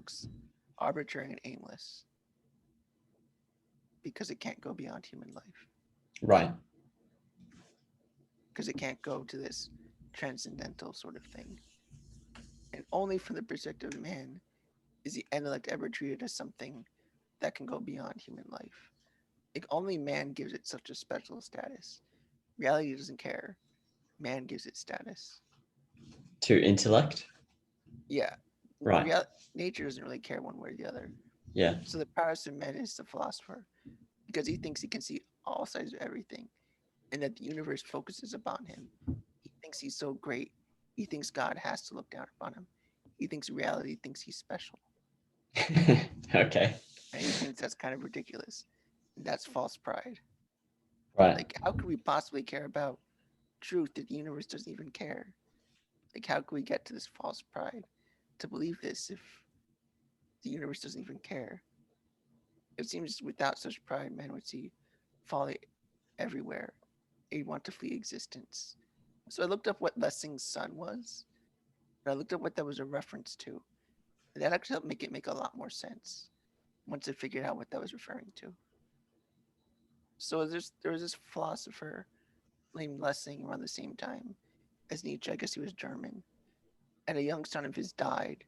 looks arbitrary and aimless because it can't go beyond human life, Right. because it can't go to this transcendental sort of thing. And only from the perspective of man is the intellect ever treated as something that can go beyond human life. Like only man gives it such a special status. Reality doesn't care. Man gives it status. To intellect. Yeah, Right. real nature doesn't really care one way or the other. Yeah. So the proudest of men is the philosopher because he thinks he can see all sides of everything and that the universe focuses upon him. He thinks he's so great. He thinks God has to look down upon him. He thinks reality thinks he's special. Okay. And he thinks that's kind of ridiculous. That's false pride. Right. Like, how could we possibly care about truth if the universe doesn't even care? Like, how could we get to this false pride to believe this if the universe doesn't even care? It seems without such pride, man would see folly everywhere. He'd want to flee existence. So I looked up what Lessing's sun was, and I looked up what that was a reference to. And that actually helped make it make a lot more sense once I figured out what that was referring to. So there was this philosopher named Lessing around the same time as Nietzsche. I guess he was German. And a young son of his died,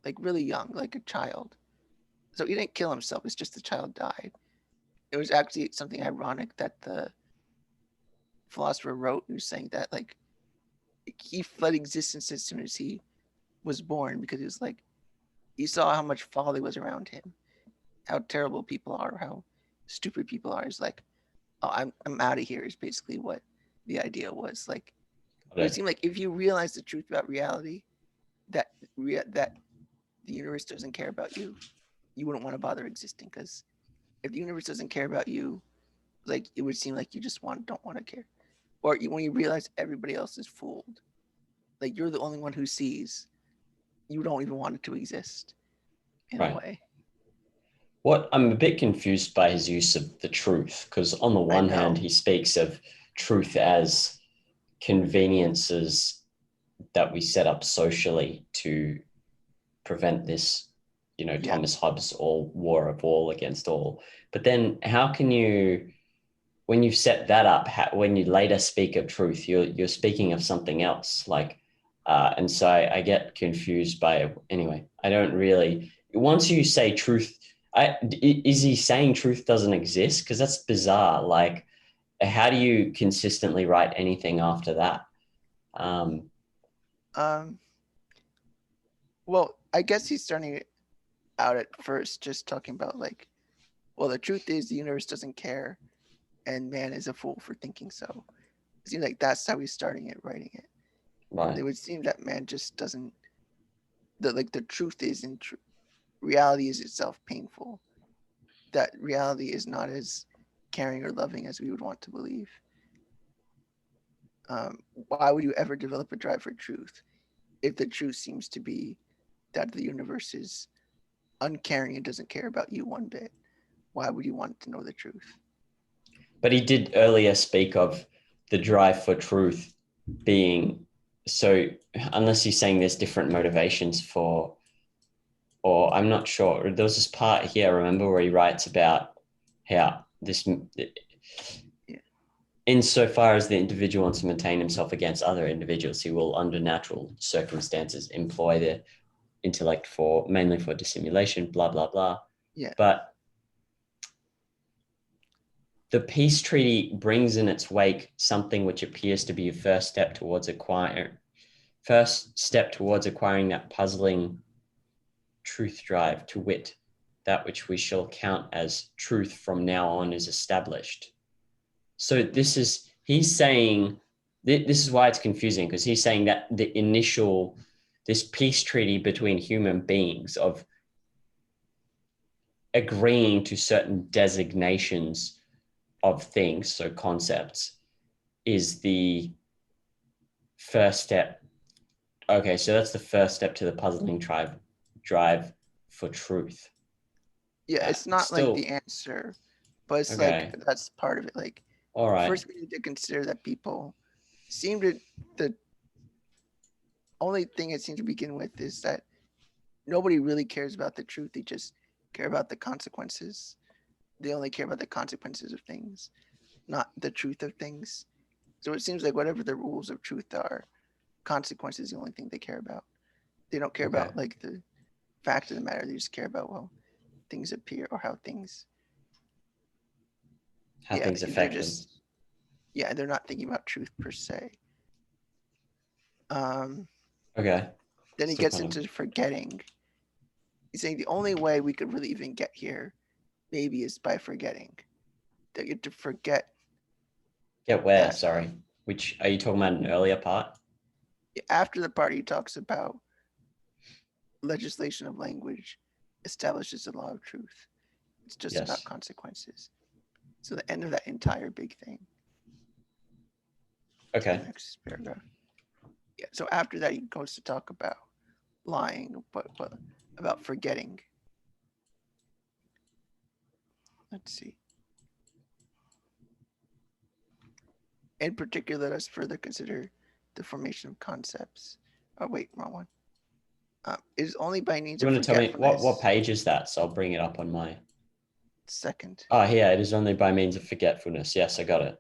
like really young, like a child. So he didn't kill himself, it's just the child died. It was actually something ironic that the philosopher wrote, who's saying that like he fled existence as soon as he was born because he was like he saw how much folly was around him, how terrible people are, how stupid people are. He's like, oh, I'm out of here. Is basically what the idea was. Like it Got would it. seem like if you realize the truth about reality, that that the universe doesn't care about you, you wouldn't want to bother existing because if the universe doesn't care about you, like it would seem like you just don't want to care. Or when you realize everybody else is fooled, like you're the only one who sees, you don't even want it to exist in a Right. way. What I'm a bit confused by his use of the truth, because on the I one hand, know. he speaks of truth as conveniences that we set up socially to prevent this, Yeah. Thomas Hobbes all war of all against all. But then how can you, when you've set that up, when you later speak of truth, you're speaking of something else. Like, and so I get confused by it. Anyway, I don't really. Once you say truth, is he saying truth doesn't exist? Because that's bizarre. Like, how do you consistently write anything after that? Um, Um. Well, I guess he's starting out at first just talking about like, well, the truth is the universe doesn't care, and man is a fool for thinking so. It seems like that's how he's starting it, writing it. right. It would seem that man just doesn't. The truth is in reality is itself painful. That reality is not as caring or loving as we would want to believe. Why would you ever develop a drive for truth if the truth seems to be that the universe is uncaring and doesn't care about you one bit? Why would you want to know the truth? But he did earlier speak of the drive for truth being so, unless he's saying there's different motivations for, or I'm not sure. There was this part here, remember, where he writes about how this, Yeah. insofar as the individual wants to maintain himself against other individuals, he will, under natural circumstances, employ the intellect for mainly for dissimulation, blah, blah, blah. Yeah. But the peace treaty brings in its wake something which appears to be a first step towards acquiring that puzzling truth drive, to wit, that which we shall count as truth from now on is established. So he's saying, this is why it's confusing, because he's saying that this peace treaty between human beings of agreeing to certain designations of things, so concepts, is the first step. Okay, so that's the first step to the puzzling drive for truth. Yeah. It's not like the Still, answer, but it's like okay, that's part of it. Like, all right, first we need to consider that people seem to, the only thing it seems to begin with is that nobody really cares about the truth. They just care about the consequences. They only care about the consequences of things, not the truth of things. So it seems like whatever the rules of truth are, consequence is the only thing they care about. They don't care Okay. about like the fact of the matter. They just care about, well, things appear or how things, How yeah, things they're affect them. just, yeah, they're not thinking about truth per se. Um, Okay. then he Still gets kind of into forgetting. He's saying the only way we could really even get here, maybe, is by forgetting. That you have to forget get where, that sorry. Which are you talking about an earlier part? after the part he talks about legislation of language establishes the law of truth. It's just about Yes. consequences. So the end of that entire big thing. So the Okay. next paragraph. Yeah. So after that, he goes to talk about lying, but about forgetting. Let's see. In particular, let us further consider the formation of concepts. Oh wait, wrong one. It is only by means You of want to tell me what forgetfulness. page is that? So I'll bring it up on my. Second, Oh, here it is only by means of forgetfulness. Yes, I got it.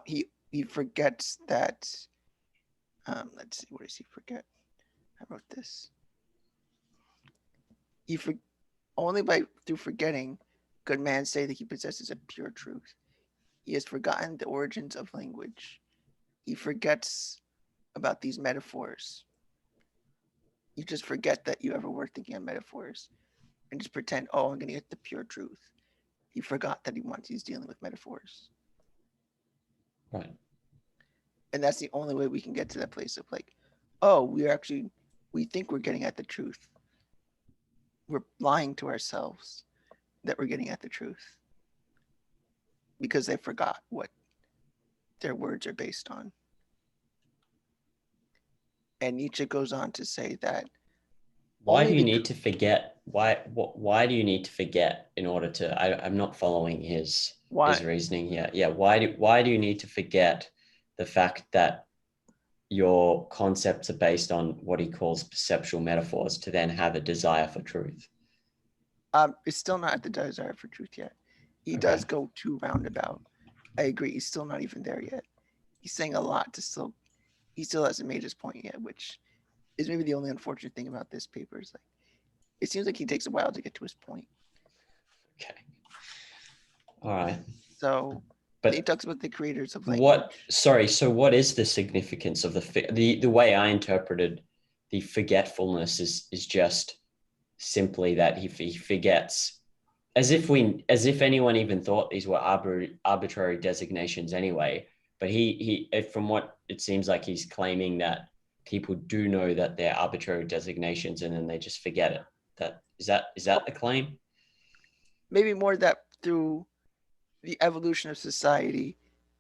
he forgets that. Let's see. What does he forget? I wrote this. He for, only by through forgetting could man say that he possesses a pure truth. He has forgotten the origins of language. He forgets about these metaphors. You just forget that you ever were thinking of metaphors and just pretend, oh, I'm going to get the pure truth. He forgot that he's dealing with metaphors. Right. And that's the only way we can get to that place of like, oh, we think we're getting at the truth. We're lying to ourselves that we're getting at the truth because they forgot what their words are based on. And Nietzsche goes on to say that Why only do you the need to forget? Why do you need to forget in order to? I'm not following his why reasoning here. Yeah. Why do you need to forget the fact that your concepts are based on what he calls perceptual metaphors to then have a desire for truth? it's still not at the desire for truth yet. He Okay. does go too roundabout. I agree. He's still not even there yet. He's saying a lot to still. He still hasn't made his point yet, which is maybe the only unfortunate thing about this paper. Is like it seems like he takes a while to get to his point. Okay. All right. So he But talks about the creators of what? language. Sorry. So what is the significance of the way I interpreted the forgetfulness is just simply that he forgets as if anyone even thought these were arbitrary designations anyway. But from what it seems like, he's claiming that people do know that they're arbitrary designations and then they just forget it. Is that the claim? Maybe more that through the evolution of society,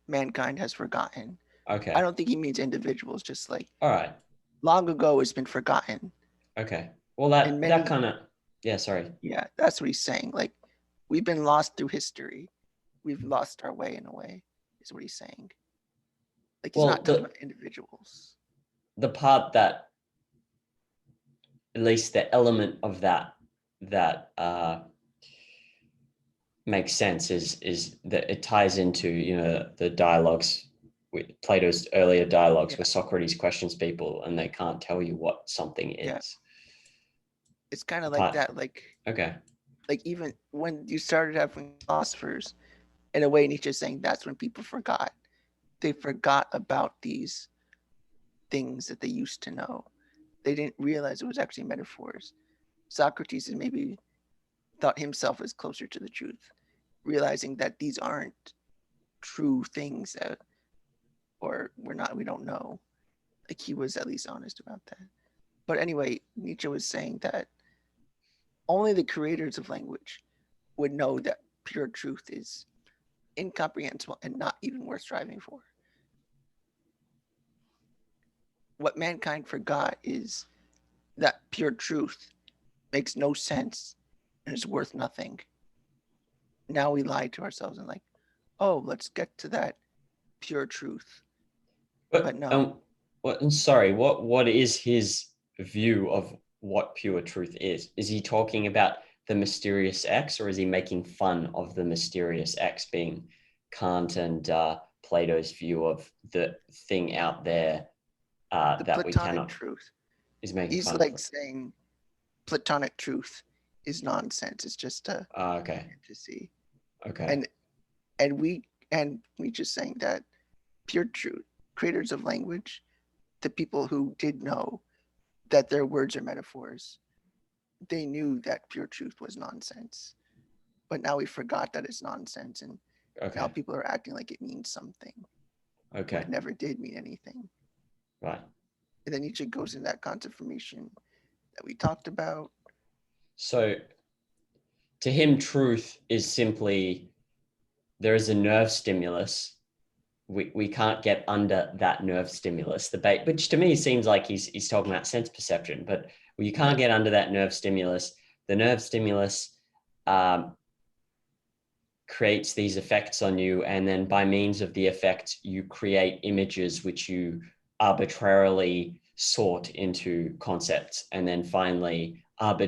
mankind has forgotten. I Okay. don't think he means individuals, just like All right. long ago it's been forgotten. Okay. Well, And that many, kind of, yeah. Sorry. yeah, that's what he's saying. Like, we've been lost through history. We've lost our way in a way, is what he's saying. Like, he's Well, not talking about individuals. the part that, at least the element of that makes sense is that it ties into the dialogues with Plato's earlier dialogues Yeah, where Socrates questions people and they can't tell you what something yeah. is. It's kind The of like part. that. Okay. Like even when you started having philosophers, in a way, Nietzsche's saying that's when people forgot. They forgot about these things that they used to know. They didn't realize it was actually metaphors. Socrates is maybe thought himself as closer to the truth, realizing that these aren't true things that, or we don't know. Like he was at least honest about that. But anyway, Nietzsche was saying that only the creators of language would know that pure truth is incomprehensible and not even worth striving for. What mankind forgot is that pure truth makes no sense and is worth nothing. Now we lie to ourselves and like, oh, let's get to that pure truth. But But no, what? I'm sorry. What is his view of what pure truth is? Is he talking about the mysterious X, or is he making fun of the mysterious X, being Kant and Plato's view of the thing out there The that we Platonic cannot, truth. is making He's fun of like it? saying Platonic truth is nonsense. It's just a Okay. fantasy. Okay. And we just saying that pure truth, creators of language, the people who did know that their words are metaphors, they knew that pure truth was nonsense. But now we forgot that it's nonsense, and now Okay. people are acting like it means something when Okay. it never did mean anything. Right. And then Nietzsche goes into that concept formation that we talked about. So to him, truth is simply there is a nerve stimulus. We can't get under that nerve stimulus. The bait, which to me seems like he's talking about sense perception, but you can't get under that nerve stimulus. The nerve stimulus creates these effects on you, and then by means of the effect, you create images which you arbitrarily sort into concepts, and then finally not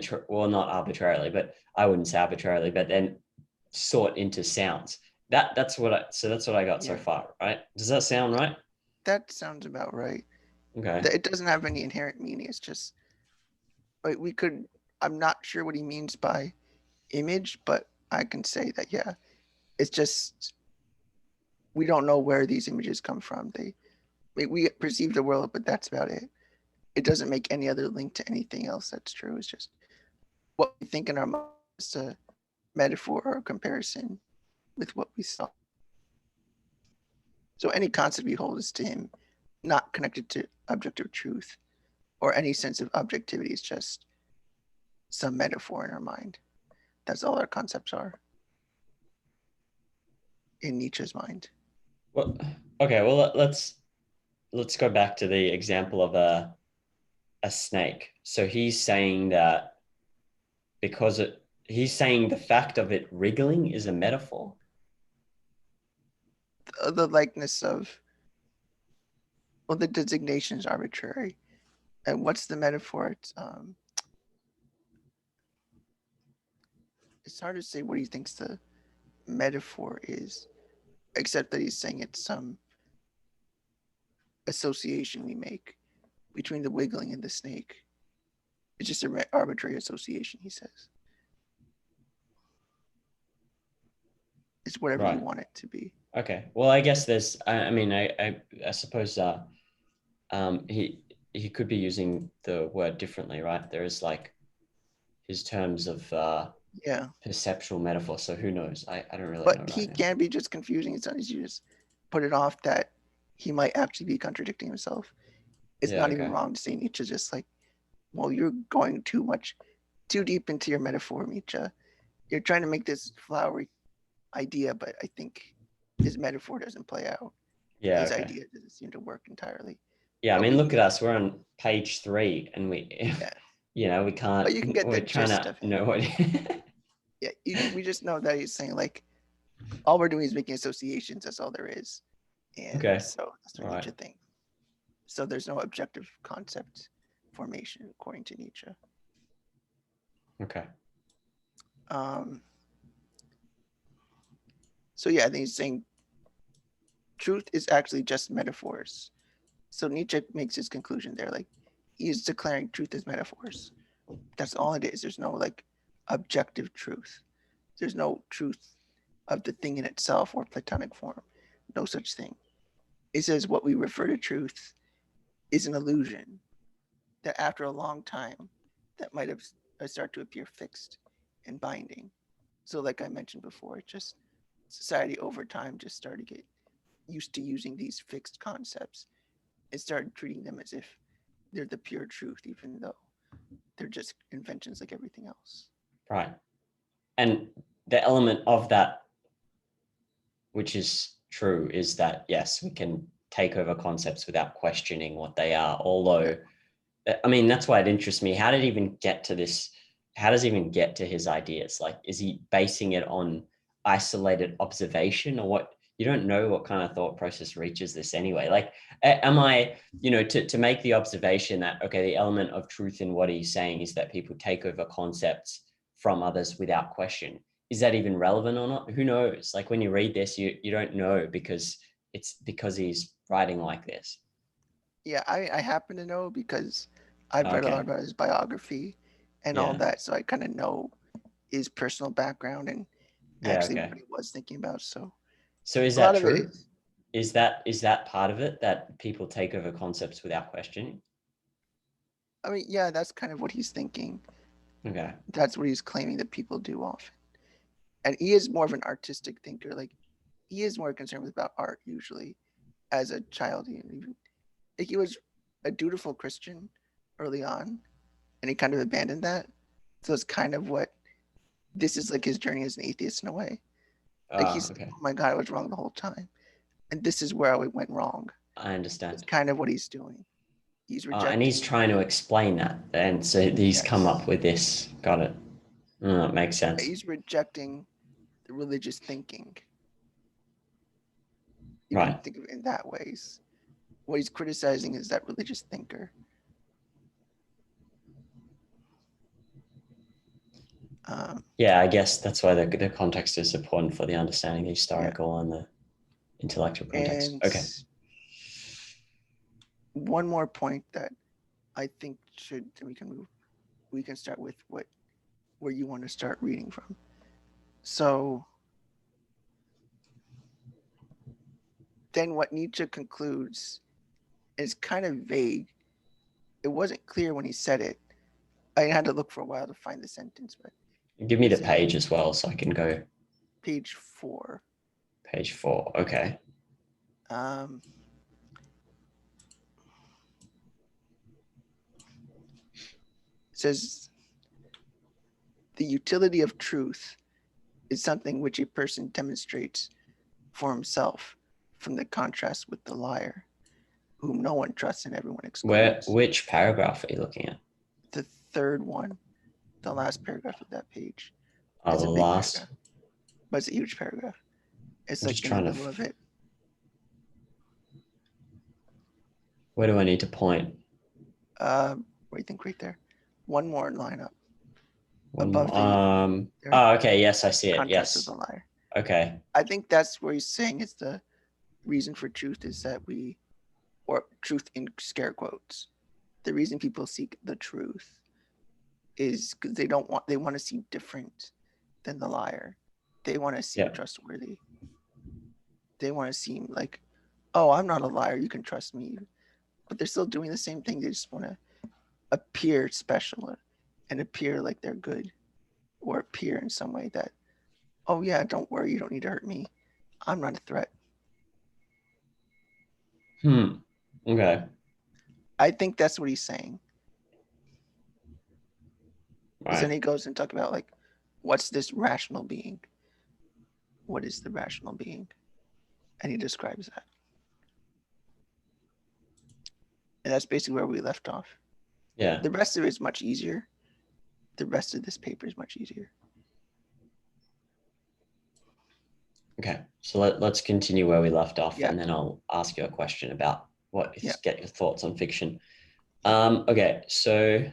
arbitrarily, but I wouldn't say arbitrarily, but then sort into sounds. That's what I got so Yeah, far, right? Does that sound right? that sounds about right. Okay. It doesn't have any inherent meaning. It's just like we could. I'm not sure what he means by image, but I can say that yeah, it's just we don't know where these images come from. We perceive the world, but that's about it. It doesn't make any other link to anything else that's true. It's just what we think in our mind is a metaphor or a comparison with what we saw. So any concept we hold is to him not connected to objective truth or any sense of objectivity. It's just some metaphor in our mind. That's all our concepts are in Nietzsche's mind. Well, okay. Well, let's go back to the example of a snake. So he's saying that he's saying the fact of it wriggling is a metaphor. The likeness of, well, the designation is arbitrary. And what's the metaphor? It's hard to say what he thinks the metaphor is, except that he's saying it's some association we make between the wiggling and the snake. It's just an arbitrary association, he says. It's whatever you Right. want it to be. Okay. Well, I guess there's. I mean, I suppose he could be using the word differently, right? There is like his terms of Yeah. perceptual metaphor. So who knows? I don't really But know right he now. can be just confusing. Sometimes you just put it off that he might actually be contradicting himself. It's Yeah. not even Okay. wrong to say Nietzsche just like, well, you're going too deep into your metaphor, Nietzsche. You're trying to make this flowery idea, but I think his metaphor doesn't play out. Yeah. His Okay. idea doesn't seem to work entirely. Yeah. I But mean, look we, at us. We're on page 3, and we, yeah, we can't. but you can get We're the trying gist to of know him. what. Yeah, we just know that he's saying like, all we're doing is making associations. That's all there is, and Okay. so that's what All right. Nietzsche thinks. So there's no objective concept formation according to Nietzsche. Okay. Um, so yeah, I think he's saying truth is actually just metaphors. So Nietzsche makes his conclusion there, like he's declaring truth as metaphors. That's all it is. There's no like objective truth. There's no truth of the thing in itself or Platonic form. No such thing. It says what we refer to truth is an illusion that after a long time that might have start to appear fixed and binding. So like I mentioned before, it just society over time just started to get used to using these fixed concepts and started treating them as if they're the pure truth, even though they're just inventions like everything else. Right. And the element of that, which is true, is that yes, we can take over concepts without questioning what they are. Although, I mean, that's why it interests me. How did he even get to this? How does he even get to his ideas? Like, is he basing it on isolated observation, or what? you don't know what kind of thought process reaches this anyway. Like, am I, to make the observation that, okay, the element of truth in what he's saying is that people take over concepts from others without question. Is that even relevant or not? Who knows? Like when you read this, you don't know because it's because he's writing like this. Yeah, I happen to know because I've read a lot Okay. about his biography and all Yeah. that, so I kind of know his personal background and Yeah. actually Okay. what he was thinking about. So So is a that lot of it true? is. Is that part of it, that people take over concepts without questioning? I mean, yeah, that's kind of what he's thinking. Okay. That's what he's claiming that people do often. And he is more of an artistic thinker. Like he is more concerned about art usually as a child. Even like he was a dutiful Christian early on, and he kind of abandoned that. So it's kind of what this is, like his journey as an atheist in a way. Like he's, Okay. oh my God, I was wrong the whole time, and this is where I went wrong. I It's understand. kind of what he's doing. He's And he's rejecting. trying to explain that. And so he's come Yes, up with this. Got it. It makes sense. he's rejecting the religious thinking. You can Right. think of it in that ways. What he's criticizing is that religious thinker. Yeah, I guess that's why the context is important for the understanding, the Yeah, historical and the intellectual context. and Okay. one more point that I think should we can move. We can start with what where you want to start reading from. So then, what Nietzsche concludes is kind of vague. It wasn't clear when he said it. I had to look for a while to find the sentence, but Give me he the says page as well so I can go page 4. page 4. Okay. Um, it says the utility of truth is something which a person demonstrates for himself from the contrast with the liar, whom no one trusts and everyone excludes. Which paragraph are you looking at? The third one, the last paragraph of that page, Oh, is the a big last. paragraph, but it's a huge paragraph. It's I'm like just in the trying to. middle of it. Where do I need to point? What do you think right there? One more line up One above more. the there, Oh, okay. Yes, I see it. contrast of Yes. the liar. Okay. I think that's where he's saying is the reason for truth is that we, or truth in scare quotes, the reason people seek the truth is because they want to seem different than the liar. They want to seem Yeah. trustworthy. They want to seem like, oh, I'm not a liar. You can trust me. But they're still doing the same thing. They just want to appear special and appear like they're good, or appear in some way that, oh yeah, don't worry, you don't need to hurt me. I'm not a threat. Okay. I think that's what he's saying. Because then Right. he goes and talk about like, what's this rational being? What is the rational being? And he describes that. And that's basically where we left off. Yeah. The rest of it is much easier. The rest of this paper is much easier. Okay. So let's continue where we left off, Yeah. and then I'll ask you a question about Yeah. get your thoughts on fiction. Yeah. Okay. So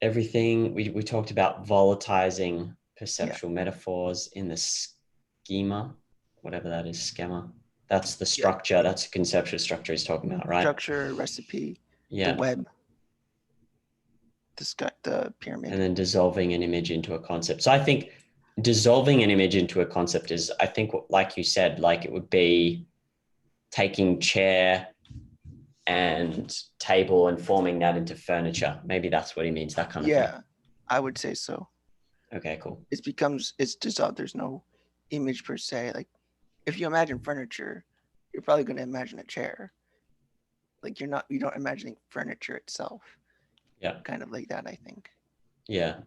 everything we talked about volatilizing Yeah. perceptual metaphors in the schema, whatever that is, schema. That's the Yeah. structure. That's a conceptual structure he's talking about, right? Structure, recipe, the Yeah. web, the pyramid. And then dissolving an image into a concept. So I think dissolving an image into a concept is, I think, like you said, like it would be taking chair and table and forming that into furniture. Maybe that's what he means, that kind of thing. Yeah, I would say so. Okay, cool. It's dissolved. There's no image per se. Like if you imagine furniture, you're probably going to imagine a chair. Like you don't imagining furniture itself. Yeah. Kind of like that, I think. Yeah.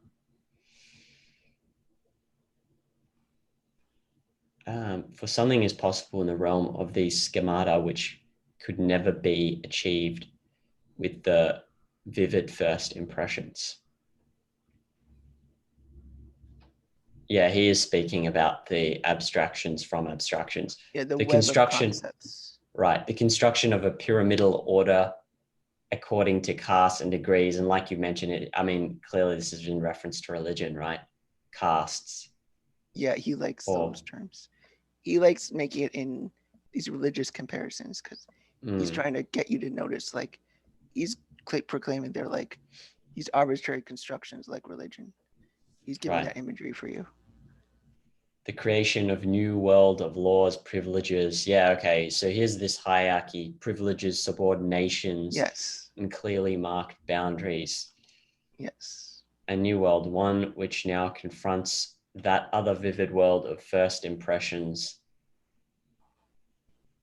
For something is possible in the realm of these schemata, which could never be achieved with the vivid first impressions. Yeah, he is speaking about the abstractions from abstractions. Yeah, the The web of construction, concepts. right, the construction of a pyramidal order according to castes and degrees. And like you mentioned it, I mean, clearly this is in reference to religion, right? Castes. Yeah, he likes those Or terms. He likes making it in these religious comparisons because he's mm, trying to get you to notice, like, he's proclaiming they're like these arbitrary constructions like religion. He's giving right. that imagery for you. The creation of new world of laws, privileges. Yeah, okay. So here's this hierarchy, privileges, subordinations, Yes. and clearly marked boundaries. Yes. A new world, one which now confronts that other vivid world of first impressions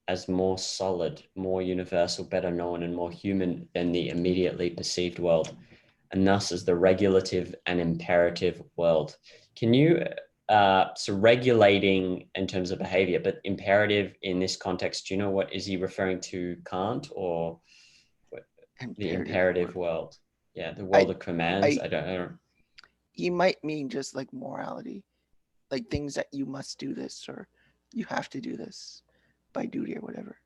as more solid, more universal, better known, and more human than the immediately perceived world, and thus as the regulative and imperative world. Can you, so regulating in terms of behavior, but imperative in this context, do you know what, is he referring to Kant or the Imperative imperative world. world? Yeah, the I world of commands. I I don't. he might mean just like morality, like things that you must do this or you have to do this by duty or whatever.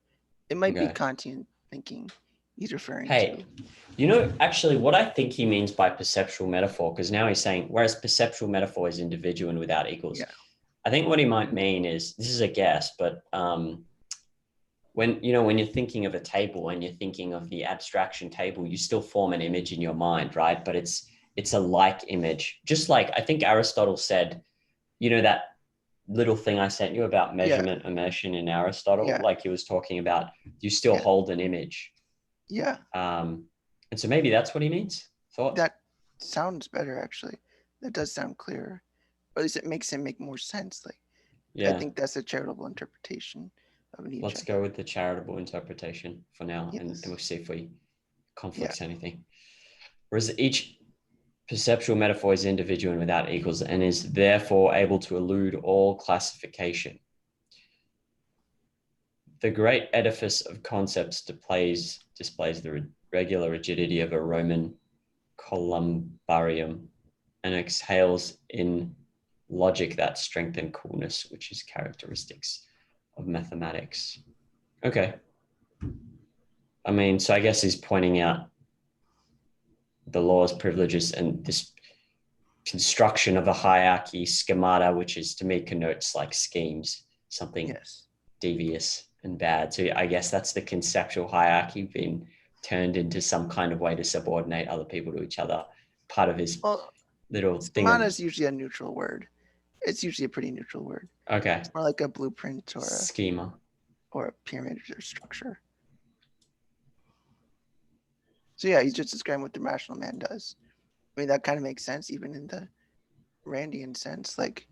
It might be Okay. Kantian thinking he's referring Hey, to. you know, actually, what I think he means by perceptual metaphor, because now he's saying, whereas perceptual metaphor is individual and without equals, Yeah. I think what he might mean is, this is a guess, but when when you're thinking of a table and you're thinking of the abstraction table, you still form an image in your mind, right? But it's a like image, just like I think Aristotle said, that little thing I sent you about Yeah. measurement immersion in Aristotle, Yeah. like he was talking about, you still Yeah. hold an image. Yeah. And so maybe that's what he means. Thoughts? That sounds better actually. That does sound clearer. Or at least it makes him make more sense. Like I Yeah. think that's a charitable interpretation of Let's Nietzsche. go with the charitable interpretation for now, and we'll Yes. see if we Yeah. conflicts anything. Whereas each perceptual metaphor is individual and without equals, and is therefore able to elude all classification. The great edifice of concepts displays the regular rigidity of a Roman columbarium and exhales in logic that strength and coolness, which is characteristics of mathematics. Okay. I mean, so I guess he's pointing out the laws, privileges, and this construction of a hierarchy, schemata, which is to me connotes like schemes, something Yes. devious and bad. So I guess that's the conceptual hierarchy being turned into some kind of way to subordinate other people to each other. Part of his Well, little thing schemata of, is usually a neutral word. It's usually a pretty neutral word. okay, It's more like a blueprint schema. or a pyramid or structure. So yeah, he's just describing what the rational man does. I mean, that kind of makes sense even in the Randian sense. Like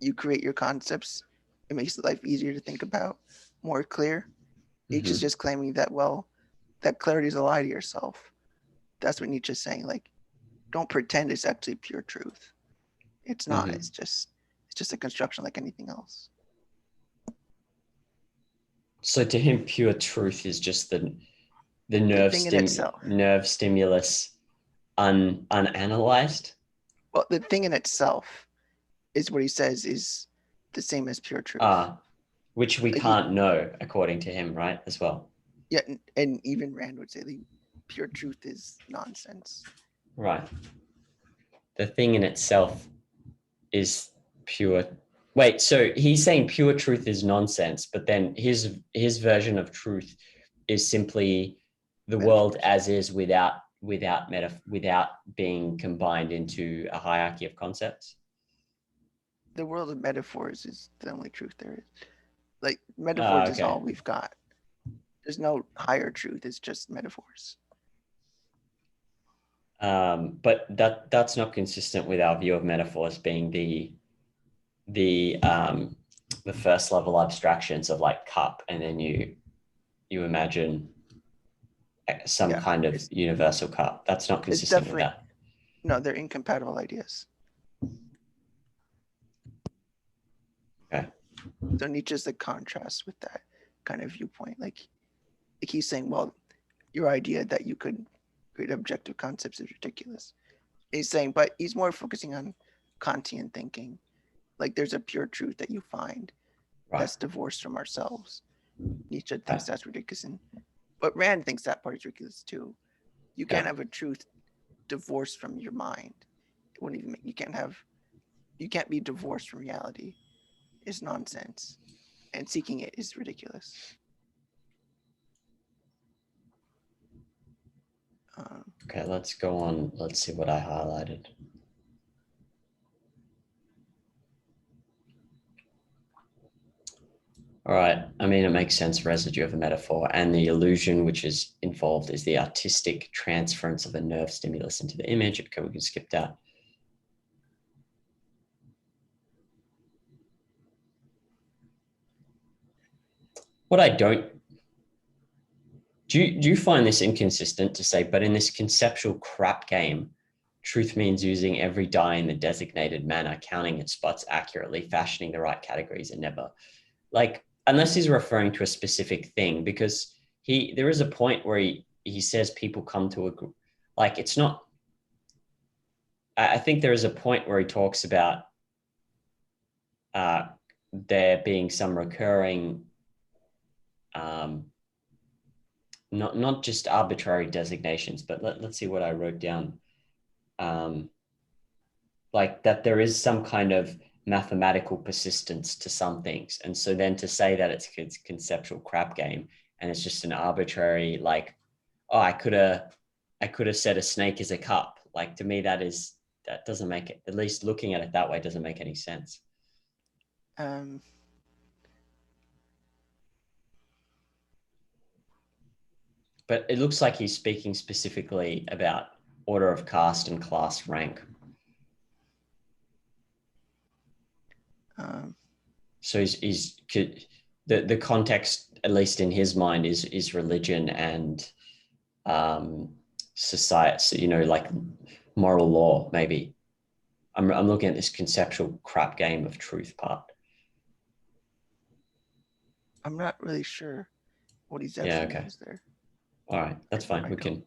you create your concepts, it makes life easier to think about, more clear. Nietzsche's Mm-hmm. just claiming that, well, that clarity is a lie to yourself. That's what Nietzsche's saying. Like, don't pretend it's actually pure truth. It's not. Mm-hmm. It's just a construction like anything else. So to him, pure truth is just the The thing in itself. nerve stimulus unanalyzed. Well, the thing in itself is what he says is the same as pure truth. Which we Like he, can't know according to him, right? As well. yeah, and even Rand would say the pure truth is nonsense. Right. The thing in itself is pure. Wait, so he's saying pure truth is nonsense, but then his version of truth is simply the world Metaphors. as is without being combined into a hierarchy of concepts. The world of metaphors is the only truth there is. Like metaphors is Okay. all we've got. There's no higher truth. It's just metaphors. But that's not consistent with our view of metaphors being the the first level abstractions of like cup, and then you imagine some Yeah, kind of universal cup. That's not it's consistent with definitely that. no. They're incompatible ideas. Okay. So Nietzsche's the contrast with that kind of viewpoint. Like he's saying, well, your idea that you could create objective concepts is ridiculous. He's saying, but he's more focusing on Kantian thinking Like there's a pure truth that you find Right. that's divorced from ourselves. Nietzsche Right. thinks that's ridiculous, but Rand thinks that part is ridiculous too. You can't Yeah. have a truth divorced from your mind. It wouldn't even make, you can't be divorced from reality. It's nonsense, and seeking it is ridiculous. Um, Okay, let's go on. Let's see what I highlighted. All right. I mean, it makes sense, residue of a metaphor. And the illusion which is involved is the artistic transference of a nerve stimulus into the image. Okay, we can skip that. What I don't, do you find this inconsistent to say, but in this conceptual crap game, truth means using every die in the designated manner, counting its spots accurately, fashioning the right categories, and never, like, unless he's referring to a specific thing, because there is a point where he says people come to a, like, it's not, I think there is a point where he talks about there being some recurring, not just arbitrary designations, but let's see what I wrote down. Like that there is some kind of mathematical persistence to some things. And so then to say that it's conceptual crap game and it's just an arbitrary, like, oh, I could have said a snake is a cup. Like to me, that doesn't make it, at least looking at it that way, doesn't make any sense. um, But it looks like he's speaking specifically about order of caste and class rank. um, So the context, at least in his mind, is religion and society, like moral law, maybe. I'm looking at this conceptual crap game of truth part. I'm not really sure what he Yeah, actually okay. means there. All right, that's fine. I We don't. can.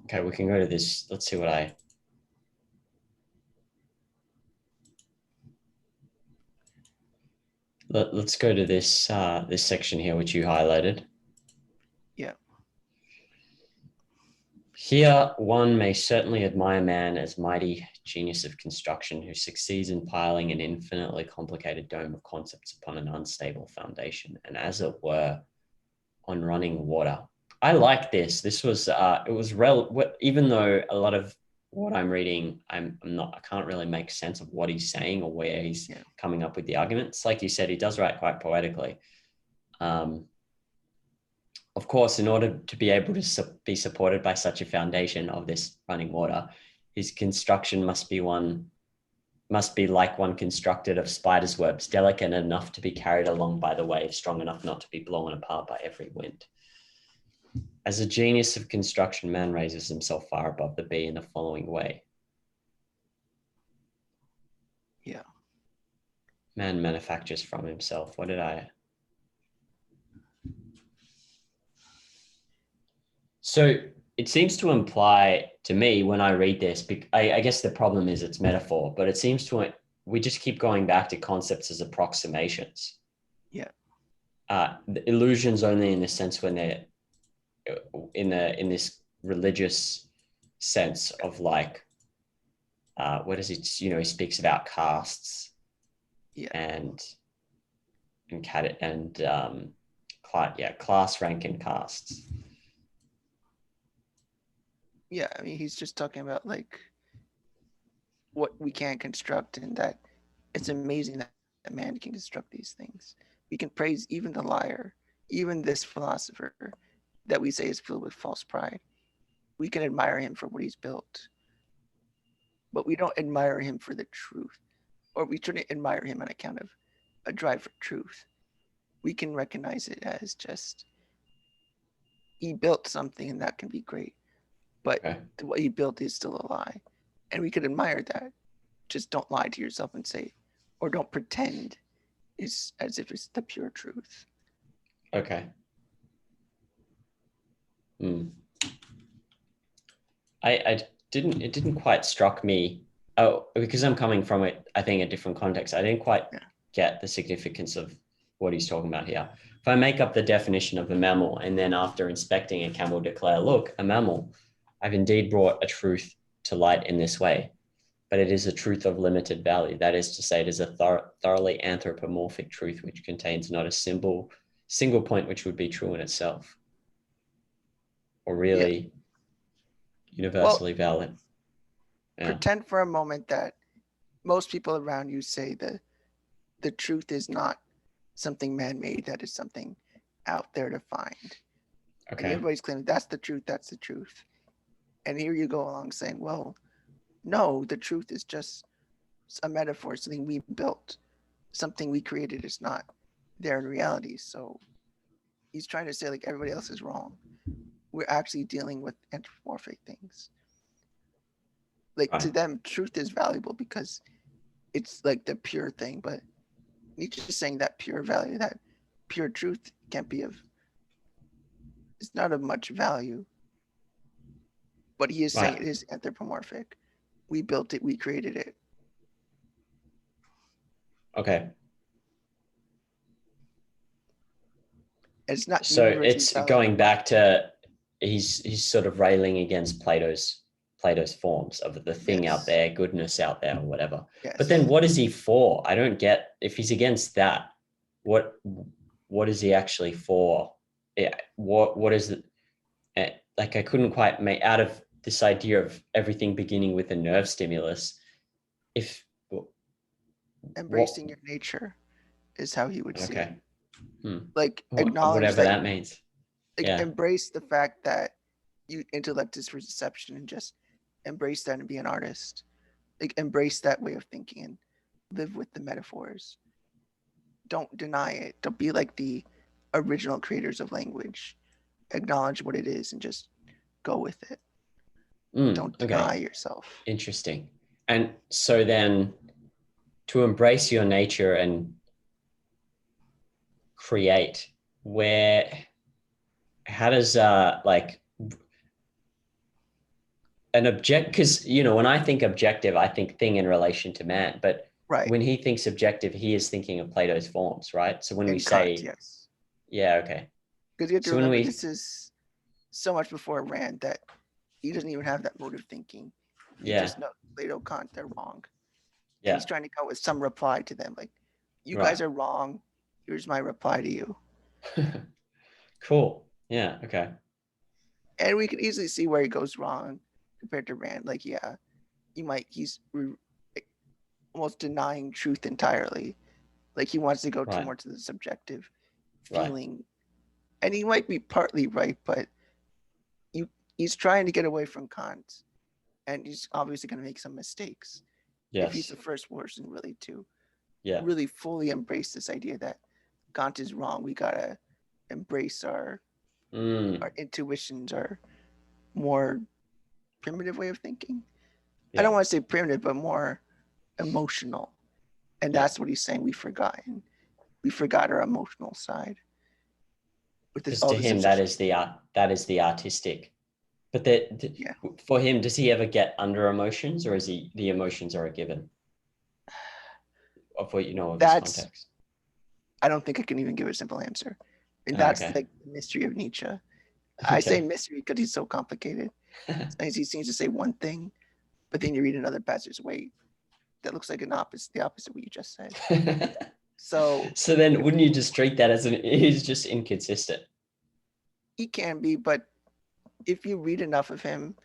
Okay, we can go to this. Let's see what let's go to this this section here, which you highlighted. Yeah. Here, one may certainly admire man as mighty genius of construction who succeeds in piling an infinitely complicated dome of concepts upon an unstable foundation, and as it were, on running water. I like this. This was it was even though a lot of what I'm reading, I can't really make sense of what he's saying or where he's coming up with the arguments. Like you said, he does write quite poetically. Of course, in order to be able to be supported by such a foundation of this running water, his construction must be like one constructed of spiders' webs, delicate enough to be carried along by the wave, strong enough not to be blown apart by every wind. As a genius of construction, man raises himself far above the bee in the following way. Yeah. Man manufactures from himself. What did I... So it seems to imply to me when I read this, I guess the problem is it's metaphor, but it seems to, we just keep going back to concepts as approximations. Yeah. The illusions only in the sense when they're in this religious sense of like, what is it? He speaks about castes and class rank and castes. Yeah, I mean, he's just talking about like what we can construct, and that it's amazing that man can construct these things. We can praise even the liar, even this philosopher that we say is filled with false pride. We can admire him for what he's built, but we don't admire him for the truth, or we shouldn't admire him on account of a drive for truth. We can recognize it as just he built something and that can be great, but what he built is still a lie, and we could admire that. Just don't lie to yourself and say, or don't pretend it's as if it's the pure truth. Okay. Mm. I didn't, it didn't quite struck me. Oh, because I'm coming from it, I think a different context. I didn't quite Yeah. get the significance of what he's talking about here. If I make up the definition of a mammal and then after inspecting a camel declare, look, a mammal, I've indeed brought a truth to light in this way, but it is a truth of limited value. That is to say, it is a thoroughly anthropomorphic truth which contains not a single point which would be true in itself, or Yeah. really Well, universally valid. Yeah. pretend for a moment that most people around you say the truth is not something man-made, that is something out there to find. And Okay. everybody's claiming that's the truth, that's the truth. And here you go along saying, well, no, the truth is just a metaphor, something we built, something we created is not there in reality. So he's trying to say like everybody else is wrong. We're actually dealing with anthropomorphic things. Like to Right. them, truth is valuable because it's like the pure thing. But Nietzsche is saying that pure value, that pure truth can't be of, it's not of much value. But he is saying Right. it is anthropomorphic. We built it, we created it. Okay. It's not So universally it's valid. going back to, he's sort of railing against Plato's forms of the thing out Yes. there, goodness out there, or whatever. But then Yes. what is he for? I don't get, if he's against that, what what is he actually for? Yeah, what is it? Like I couldn't quite make out of this idea of everything beginning with a nerve stimulus. If what Embracing your nature is how he would see it. okay. Hmm. Like acknowledge Whatever that, that means. like Yeah. embrace the fact that you intellect is perception and just embrace that and be an artist. Like embrace that way of thinking and live with the metaphors. Don't deny it. Don't be like the original creators of language. Acknowledge what it is and just go with it. Don't deny Okay. yourself. Interesting. And so then to embrace your nature and create, where, how does like an object, because when I think objective, I think thing in relation to man, but Right. when he thinks objective, he is thinking of Plato's forms, right? So when we And Kant, say, yes. yeah, okay. Because you have to So when remember we, this is so much before Rand that he doesn't even have that mode of thinking. He yeah, just knows Plato, Kant, they're wrong. And he's yeah, trying to come with some reply to them. Like, you right. guys are wrong. Here's my reply to you. Cool. Yeah, okay. And we can easily see where he goes wrong compared to Rand. Like, yeah, he's almost denying truth entirely. Like, he wants to go too Right, more to the subjective right. feeling. And he might be partly right, but you, he's trying to get away from Kant. And he's obviously going to make some mistakes if he's Yes. the first person really to Yeah. really fully embrace this idea that Kant is wrong. We gotta embrace Mm, our intuitions, our more primitive way of thinking. I yeah. don't want to say primitive, but more emotional. And Yeah. that's what he's saying we've forgotten. We forgot our emotional side with this Because all to this him, that obsession. is the art, that is the artistic. But Yeah. for him, does he ever get under emotions, or is he, the emotions are a given of what you know of his That's, context? I don't think I can even give a simple answer. And Ah, that's okay. like the mystery of Nietzsche. I say Okay. mystery because he's so complicated. Sometimes he seems to say one thing, but then you read another passage, wait, that looks like the opposite of what you just said. So So then wouldn't you just treat that as he's just inconsistent? he can be, but if you read enough of him,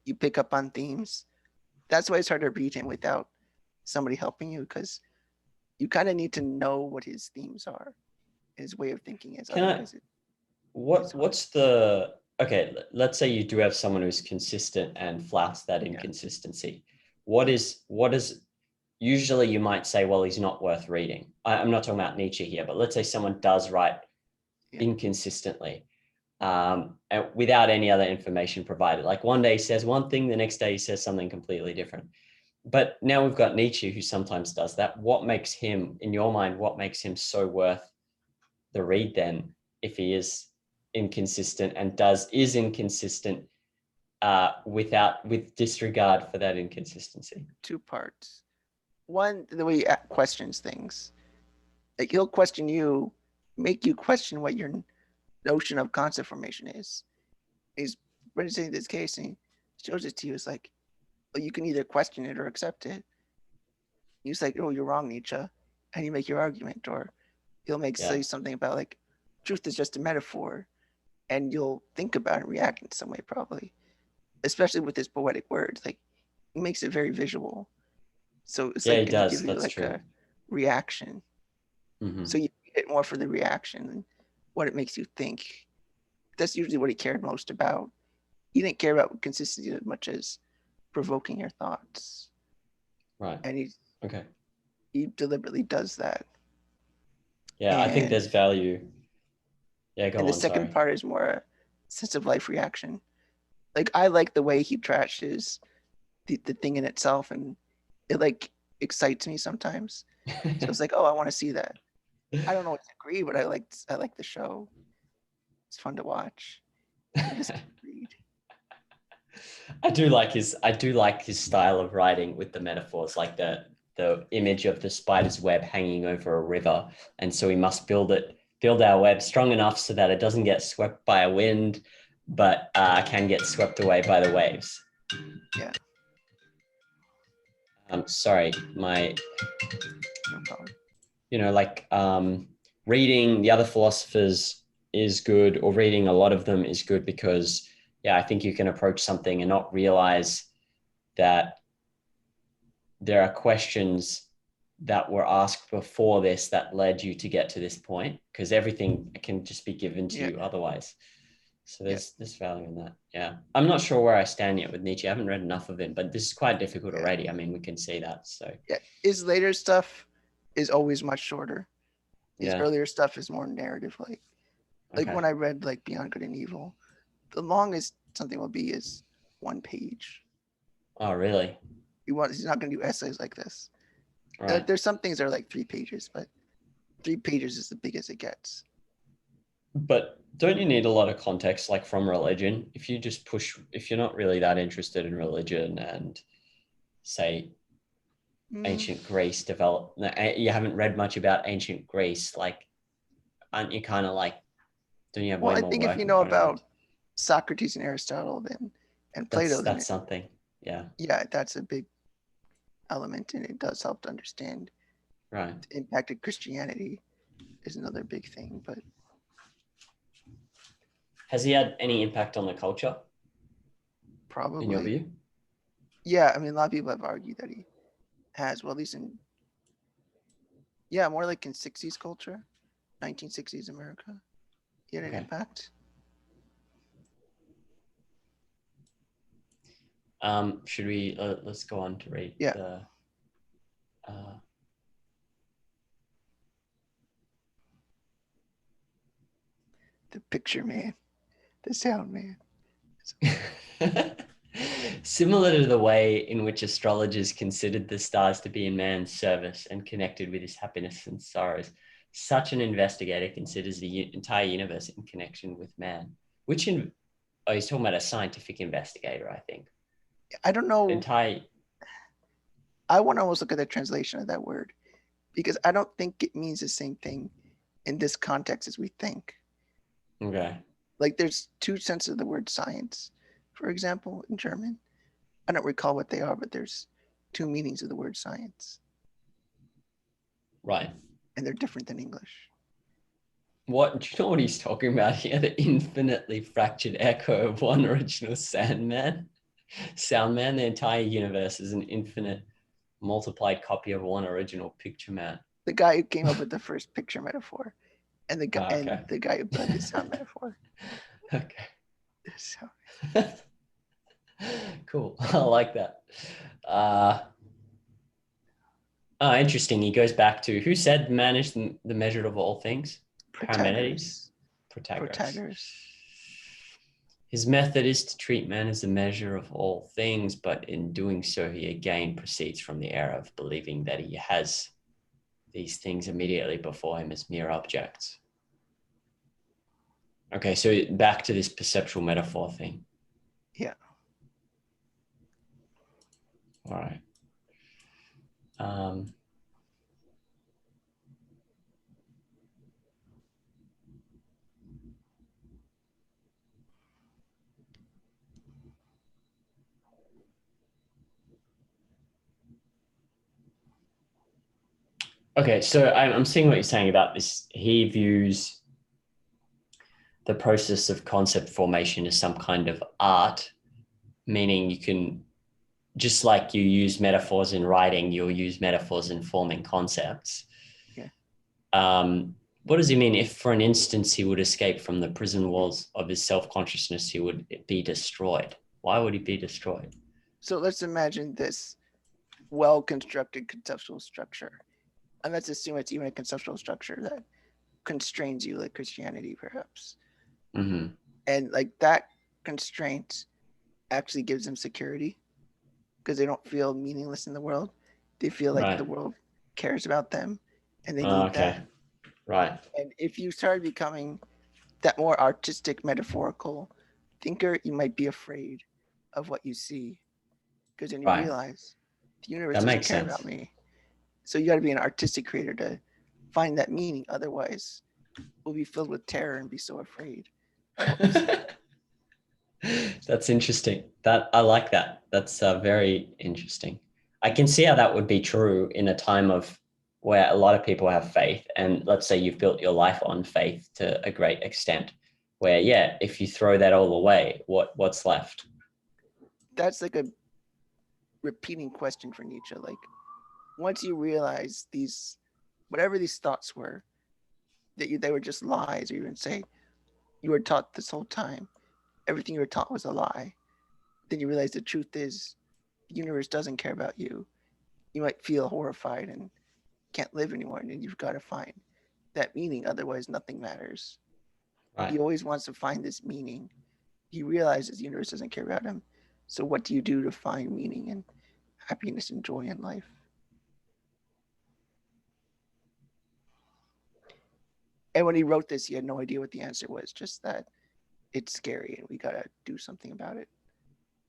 you pick up on themes. That's why it's hard to read him without somebody helping you because you kind of need to know what his themes are, his way of thinking is. Can I, Otherwise, it is hard. what's the, okay, let's say you do have someone who's consistent and flouts that Yeah. inconsistency. What is usually you might say, well, he's not worth reading. I'm not talking about Nietzsche here, but let's say someone does write Yeah. inconsistently, and without any other information provided. Like one day he says one thing, the next day he says something completely different. But now we've got Nietzsche who sometimes does that. What makes him, in your mind, what makes him so worth the read then, if he is inconsistent and is inconsistent with disregard for that inconsistency? Two parts. One, the way he questions things. Like he'll question you, make you question what your notion of concept formation is. He's presenting this case and he shows it to you. It's like, well, you can either question it or accept it. He's like, oh, you're wrong, Nietzsche. And you make your argument. Or he'll say something about like, truth is just a metaphor. And you'll think about it and react in some way, probably. Especially with his poetic words. Like, he makes it very visual. So it's Yeah, like he going to does. give you That's like true. a reaction. Mm-hmm. So you get more for the reaction than what it makes you think. That's usually what he cared most about. He didn't care about consistency as much as provoking your thoughts. Right. And okay. he deliberately does that. Yeah, I think there's value. Yeah, go on. And the second part is more a sense of life reaction. Like I like the way he trashes the thing in itself, and it like excites me sometimes. So it's like, oh, I want to see that. I don't always agree, but I like the show. It's fun to watch. Read. I do like his style of writing with the metaphors, like the image of the spider's web hanging over a river, and so we must build our web strong enough so that it doesn't get swept by a wind, but can get swept away by the waves. Yeah. Sorry, my. No problem. Like reading the other philosophers is good, or reading a lot of them is good because, yeah, I think you can approach something and not realize that there are questions that were asked before this that led you to get to this point, because everything can just be given to you otherwise. So there's value in that. Yeah. I'm not sure where I stand yet with Nietzsche. I haven't read enough of him, but this is quite difficult already. I mean, we can see that. So yeah, his later stuff is always much shorter. His earlier stuff is more narrative like when I read like Beyond Good and Evil, the longest something will be is 1 page. Oh, really? He's not going to do essays like this. Right. There's some things that are like 3 pages, but 3 pages is the biggest it gets. But don't you need a lot of context, like from religion? If you're not really that interested in religion and say ancient Greece developed, you haven't read much about ancient Greece, like, aren't you kind of like, don't you have way more work? Well, I think if you know about Socrates and Aristotle and Plato, that's something. Yeah. Yeah, that's a big element, and it does help to understand. Right. The impact of Christianity is another big thing, but has he had any impact on the culture? Probably. In your view? Yeah, I mean, a lot of people have argued that he has, well, at least more like in 60s culture, 1960s America, he had an impact. Should we, let's go on to read the picture man, the sound man. Similar to the way in which astrologers considered the stars to be in man's service and connected with his happiness and sorrows, such an investigator considers the entire universe in connection with man. He's talking about a scientific investigator, I think. I don't know. I want to almost look at the translation of that word, because I don't think it means the same thing in this context as we think. Okay. Like there's 2 senses of the word science, for example, in German. I don't recall what they are, but there's 2 meanings of the word science. Right. And they're different than English. Do you know what he's talking about here? The infinitely fractured echo of one original sound man. The entire universe is an infinite multiplied copy of one original picture man. The guy who came up with the first picture metaphor, and the guy who put the sound metaphor. Okay. So. Cool. I like that. Interesting. He goes back to, who said man is the measure of all things? Protagoras. His method is to treat man as the measure of all things, but in doing so, he again proceeds from the error of believing that he has these things immediately before him as mere objects. Okay, so back to this perceptual metaphor thing. Yeah. All right. Um, okay, so I'm seeing what you're saying about this. He views the process of concept formation as some kind of art, meaning you can, just like you use metaphors in writing, you'll use metaphors in forming concepts. Yeah. What does he mean? If, for an instance, he would escape from the prison walls of his self-consciousness, he would be destroyed. Why would he be destroyed? So let's imagine this well-constructed conceptual structure. And let's assume it's even a conceptual structure that constrains you, like Christianity, perhaps. Mm-hmm. And like that constraint actually gives them security because they don't feel meaningless in the world. They feel like Right. the world cares about them and they need Okay. that. Right. And if you started becoming that more artistic, metaphorical thinker, you might be afraid of what you see because then you Right. realize the universe That doesn't makes care about sense. me. So you got to be an artistic creator to find that meaning. Otherwise, we'll be filled with terror and be so afraid of what we see. That's interesting. That I like that. That's very interesting. I can see how that would be true in a time of where a lot of people have faith, and let's say you've built your life on faith to a great extent. Where, yeah, if you throw that all away, what's left? That's like a repeating question for Nietzsche. Like, once you realize these, whatever these thoughts were, they were just lies, or even say you were taught this whole time, everything you were taught was a lie. Then you realize the truth is the universe doesn't care about you. You might feel horrified and can't live anymore, and then you've got to find that meaning. Otherwise, nothing matters. He Right. always wants to find this meaning. He realizes the universe doesn't care about him. So, what do you do to find meaning and happiness and joy in life? And when he wrote this, he had no idea what the answer was, just that it's scary and we got to do something about it.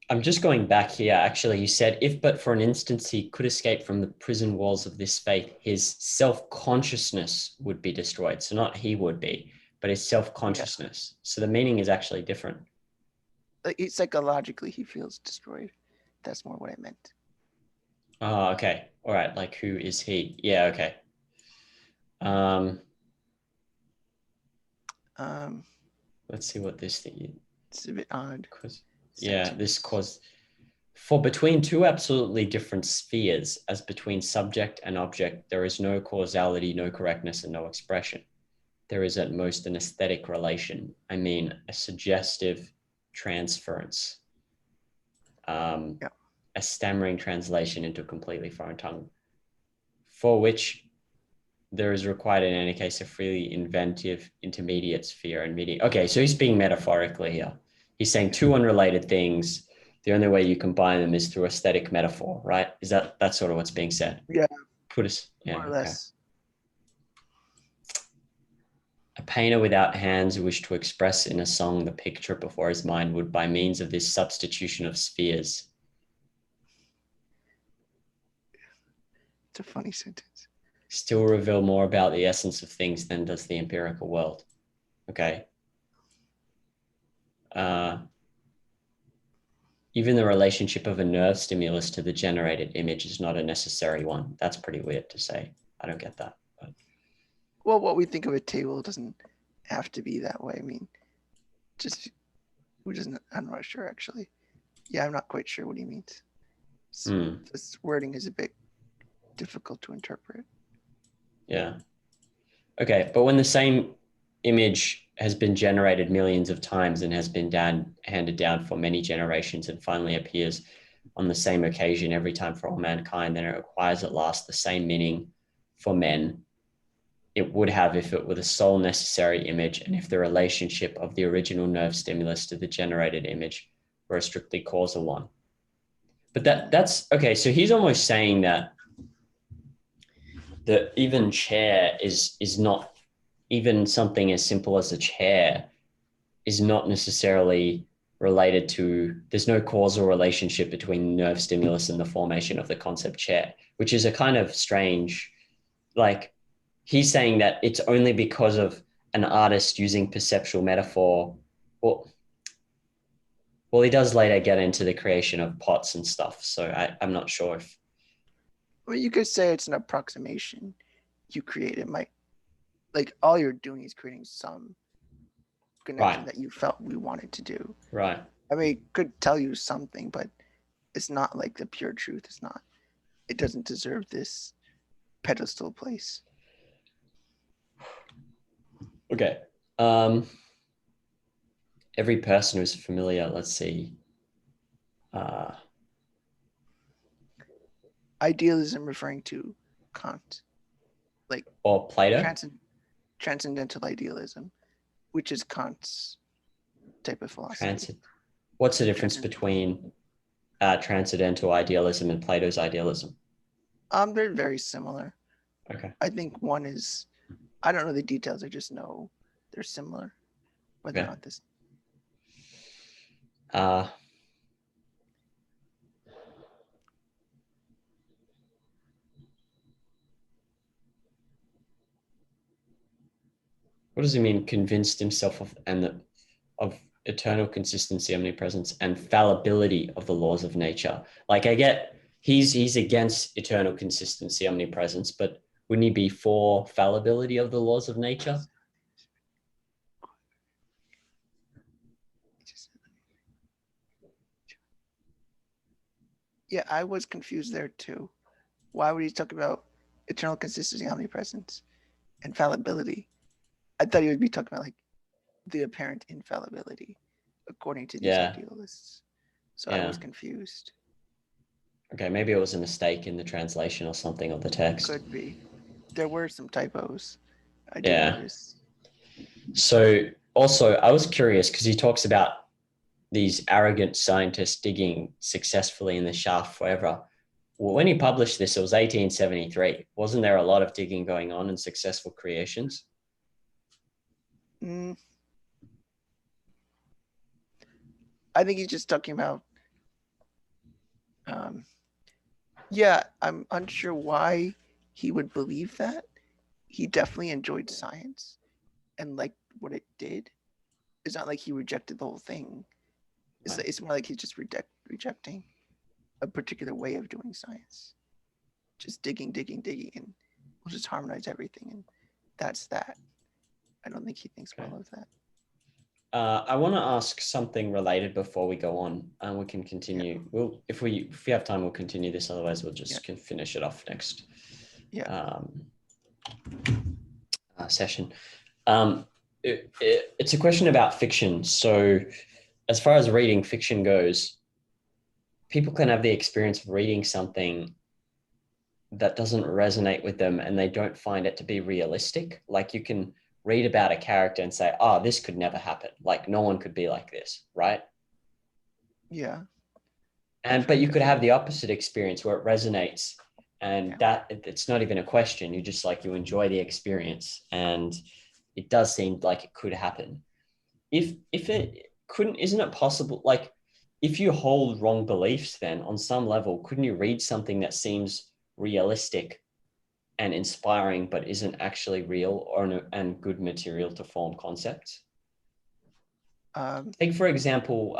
I'm just going back here. Actually, you said, if but for an instance he could escape from the prison walls of this faith, his self-consciousness would be destroyed. So not he would be, but his Yeah. self-consciousness. So the meaning is actually different. Like, psychologically, he feels destroyed. That's more what I meant. Oh, okay. All right. Like, who is he? Yeah, okay. Um, Um, let's see what this thing is. it's a bit odd Cause, yeah, this sentence. cause for between two absolutely different spheres, as between subject and object, there is no causality, no correctness, and no expression. There is at most an aesthetic relation. I mean, a suggestive transference, Yeah. a stammering translation into a completely foreign tongue, for which there is required in any case a freely inventive intermediate sphere and medium. Okay, so he's being metaphorically here. He's saying Yeah. two unrelated things. The only way you combine them is through aesthetic metaphor, right? Is that's sort of what's being said? Yeah. Put us, More yeah, or okay. less. A painter without hands who wished to express in a song the picture before his mind would, by means of this substitution of spheres, It's a funny sentence. still reveal more about the essence of things than does the empirical world. Okay. Uh, Even the relationship of a nerve stimulus to the generated image is not a necessary one. That's pretty weird to say. I don't get that. But Well, what we think of a table doesn't have to be that way. I mean, just who doesn't? I'm not sure actually. Yeah, I'm not quite sure what he means. This wording is a bit difficult to interpret. yeah. Okay. But when the same image has been generated millions of times and has been handed down for many generations and finally appears on the same occasion every time for all mankind, then it requires at last the same meaning for men it would have if it were the sole necessary image and if the relationship of the original nerve stimulus to the generated image were a strictly causal one. But that's okay. So he's almost saying that the even chair is not even something as simple as a chair is not necessarily related to, there's no causal relationship between nerve stimulus and the formation of the concept chair, which is a kind of strange, like he's saying that it's only because of an artist using perceptual metaphor. Well, he does later get into the creation of pots and stuff. So I'm not sure if. Well, you could say it's an approximation you create. It might, like, all you're doing is creating some connection Right, that you felt we wanted to do. right. I mean, it could tell you something, but it's not like the pure truth. It's not. It doesn't deserve this pedestal place. Okay. Every person who's familiar, let's see. Uh, Idealism referring to Kant, like or Plato. transcend- transcendental idealism, which is Kant's type of philosophy. Transit. What's the difference Transcend- between transcendental idealism and Plato's idealism? they're very similar. Okay. I think one is, I don't know the details. I just know they're similar, but they're Okay. not this. Uh, what does he mean? Convinced himself of eternal consistency, omnipresence, and fallibility of the laws of nature. Like I get he's against eternal consistency, omnipresence, but wouldn't he be for fallibility of the laws of nature? Yeah, I was confused there too. Why would he talk about eternal consistency, omnipresence, and fallibility? I thought he would be talking about like the apparent infallibility according to these Yeah, idealists. So I yeah. was confused. Okay, maybe it was a mistake in the translation or something of the text. Could be. There were some typos I did Yeah. notice. So also, I was curious because he talks about these arrogant scientists digging successfully in the shaft forever. Well, when he published this, it was 1873. Wasn't there a lot of digging going on and successful creations? Mm, I think he's just talking about. Um, yeah, I'm unsure why he would believe that. He definitely enjoyed science and liked what it did. It's not like he rejected the whole thing. Right. It's more like he's just rejecting a particular way of doing science. Just digging, and we'll just harmonize everything, and that's that. I don't think he thinks Okay. well of that. I want to ask something related before we go on, and we can Yeah, continue. We'll, if we have time, we'll continue this. Otherwise, we'll yeah, just finish it off next yeah. um, session. It's a question about fiction. So, as far as reading fiction goes, people can have the experience of reading something that doesn't resonate with them and they don't find it to be realistic. Like you can read about a character and say, oh, this could never happen. Like no one could be like this, right? Yeah, And I've but heard you that. could have the opposite experience where it resonates and Yeah. that it's not even a question. You just like you enjoy the experience and it does seem like it could happen. If it couldn't, isn't it possible? Like if you hold wrong beliefs, then on some level, couldn't you read something that seems realistic and inspiring, but isn't actually real or and good material to form concepts? Um, Take for example,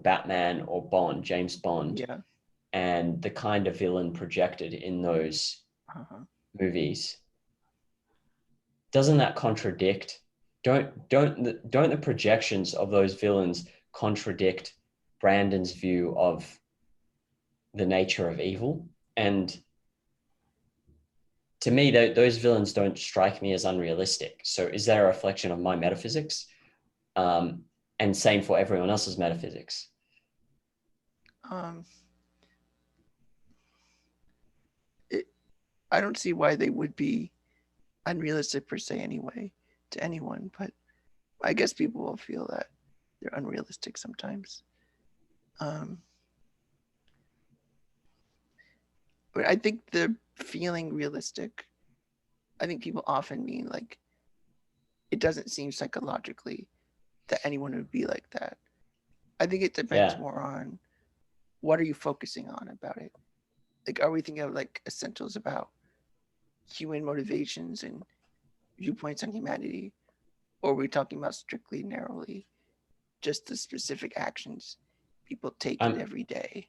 Batman or Bond, James Bond, yeah. and the kind of villain projected in those Uh-huh. movies. Doesn't that contradict? Don't the projections of those villains contradict Brandon's view of the nature of evil? And to me, those villains don't strike me as unrealistic. So is that a reflection of my metaphysics? And same for everyone else's metaphysics. Um, it, I don't see why they would be unrealistic per se anyway to anyone, but I guess people will feel that they're unrealistic sometimes. Um, but I think the feeling realistic, I think people often mean like it doesn't seem psychologically that anyone would be like that. I think it depends Yeah. more on what are you focusing on about it. Like, are we thinking of like essentials about human motivations and viewpoints on humanity, or are we talking about strictly narrowly just the specific actions people take in I'm every day?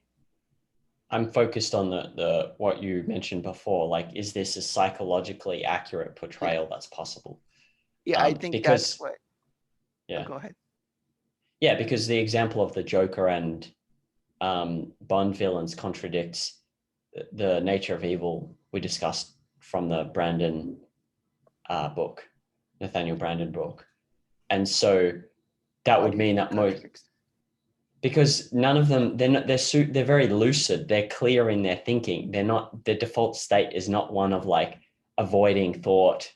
I'm focused on the what you mentioned before. Like, is this a psychologically accurate Yeah, portrayal that's possible? yeah. I think that's Because what. Oh, yeah, go ahead. yeah, because the example of the Joker and Bond villains contradicts the nature of evil we discussed from the Brandon book, Nathaniel Brandon book, and so that Why would do you mean think it that most contradicts? because none of them they're very lucid, they're clear in their thinking, they're not, their default state is not one of like avoiding thought.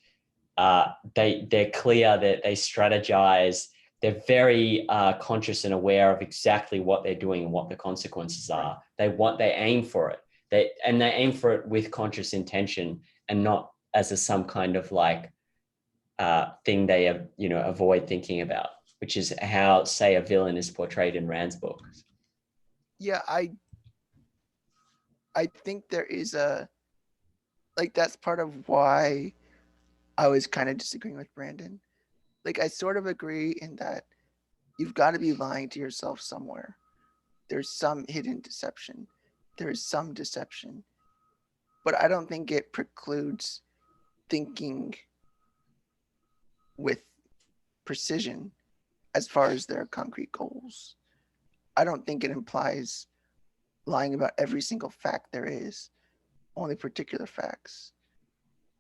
They're clear, that they strategize, they're very conscious and aware of exactly what they're doing and what the consequences Right. are. They aim for it, they aim for it with conscious intention, and not as some kind of like thing they avoid thinking about, which is how, say, a villain is portrayed in Rand's book. Yeah, I think there is a like that's part of why I was kind of disagreeing with Brandon. Like I sort of agree in that you've got to be lying to yourself somewhere. There's some hidden deception. There is some deception. But I don't think it precludes thinking with precision as far as their concrete goals. I don't think it implies lying about every single fact there is, only particular facts.